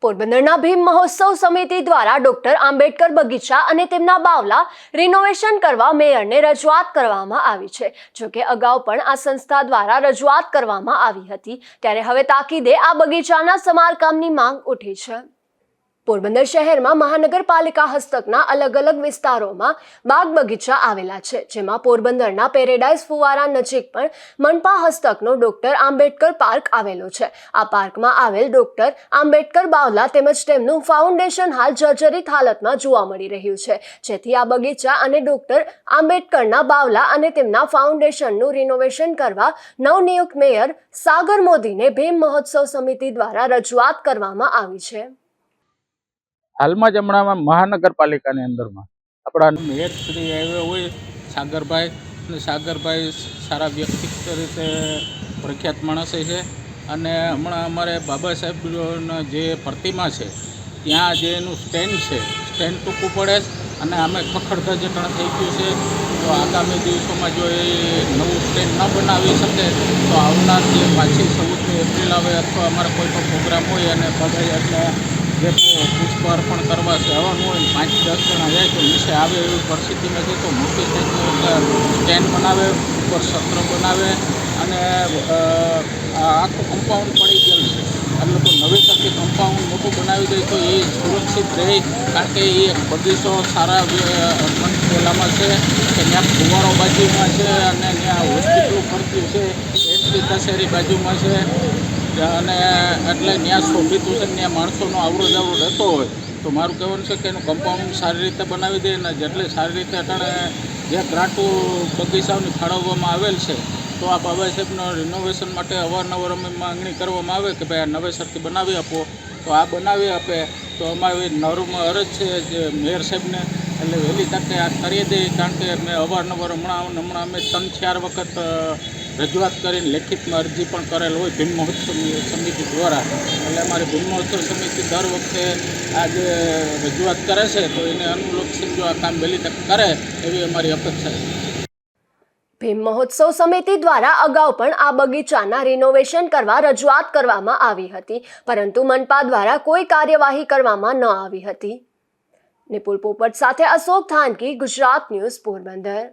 પોરબંદરના ભીમ મહોત્સવ સમિતિ દ્વારા ડોક્ટર આંબેડકર બગીચા અને તેમના બાવલા રિનોવેશન કરવા મેયરને રજૂઆત કરવામાં આવી છે। જોકે અગાઉ પણ આ સંસ્થા દ્વારા રજૂઆત કરવામાં આવી હતી, ત્યારે હવે તાકીદે આ બગીચાના સમારકામની માંગ ઉઠી છે। પોરબંદર શહેરમાં મહાનગરપાલિકા હસ્તકના અલગ અલગ વિસ્તારોમાં બાગ બગીચા આવેલા છે, જેમાં પોરબંદરના પેરેડાઇઝ ફુવારા નજીક પણ મનપા હસ્તકનો ડોક્ટર આંબેડકર પાર્ક આવેલો છે। આ પાર્કમાં આવેલ ડોક્ટર આંબેડકર બાવલા તેમજ તેમનું ફાઉન્ડેશન હાલ જર્જરિત હાલતમાં જોવા મળી રહ્યું છે, જેથી આ બગીચા અને ડોક્ટર આંબેડકરના બાવલા અને તેમના ફાઉન્ડેશનનું રિનોવેશન કરવા નવનિયુક્ત મેયર સાગર મોદીને ભીમ મહોત્સવ સમિતિ દ્વારા રજૂઆત કરવામાં આવી છે। હાલમાં જ હમણાં મહાનગરપાલિકાની અંદરમાં આપણા મેયર શ્રી આવ્યા હોય સાગરભાઈ, અને સાગરભાઈ સારા વ્યક્તિત્વ રીતે પ્રખ્યાત માણસ છે, અને હમણાં અમારે બાબા સાહેબના જે પ્રતિમા છે ત્યાં જે એનું સ્ટેન્ડ છે, સ્ટેન્ડ ટૂંકું પડે અને અમે ખખડધજ જટણ થઈ ગયું છે। તો આગામી દિવસોમાં જો એ નવું સ્ટેન્ડ ન બનાવી શકે તો આવનાર જે પાછી 14મી એપ્રિલ આવે અથવા અમારે કોઈ પણ પ્રોગ્રામ હોય અને બધા એટલે જે પુષ્પ અર્પણ કરવા જવાનું હોય 5-10 જણા જાય તો નીચે આવે એવી પરિસ્થિતિ નથી, તો મોટી સાઈઝનું સ્ટેન્ડ બનાવે, ઉપર સત્ર બનાવે અને આખું કમ્પાઉન્ડ પડી ગયેલું છે, એટલે તો નવેસરથી કમ્પાઉન્ડ મોટું બનાવી દે તો એ સુરક્ષિત રહે। કારણ કે એ એક બગીચો સારા પેલામાં છે કે ત્યાં ફુવારો બાજુમાં છે અને ત્યાં હોસ્પિટલો ફરતી છે, એસટી કચેરી બાજુમાં છે, અને એટલે ત્યાં શોભિતું છે, ત્યાં માણસોનો આવરો જાવરો રહેતો હોય તો મારું કહેવાનું છે કે એનું કમ્પાઉન્ડ સારી રીતે બનાવી દે અને જેટલી સારી રીતે અટાણે જે ગ્રાન્ટો બગીચાઓની ફાળવવામાં આવેલ છે તો આ બાબા સાહેબનો રિનોવેશન માટે અવારનવાર અમે માંગણી કરવામાં આવે કે ભાઈ આ નવેસરથી બનાવી આપો, તો આ બનાવી આપે તો અમારી નરમ અરજ છે જે મેયર સાહેબને, એટલે વહેલી તકે આ કરી દે। કારણ કે મેં અવારનવાર હમણાં અમે 3-4 વખત રજૂઆત કરીને લેખિતમાં અરજી પણ કરેલ હોય ભીમ મહોત્સવ સમિતિ દ્વારા, એટલે અમારી ભીમ મહોત્સવ સમિતિ દર વખતે આ જે રજૂઆત કરે છે તો એને અનુલક્ષીને જો આ કામ વહેલી તક કરે એવી અમારી અપેક્ષા છે। ભીમ મહોત્સવ સમિતિ દ્વારા અગાઉ પણ આ બગીચાના રિનોવેશન કરવા રજૂઆત કરવામાં આવી હતી, પરંતુ મનપા દ્વારા કોઈ કાર્યવાહી કરવામાં ન આવી હતી। નિપુલ પોપટ સાથે અશોક થાનકી, ગુજરાત ન્યૂઝ, પોરબંદર।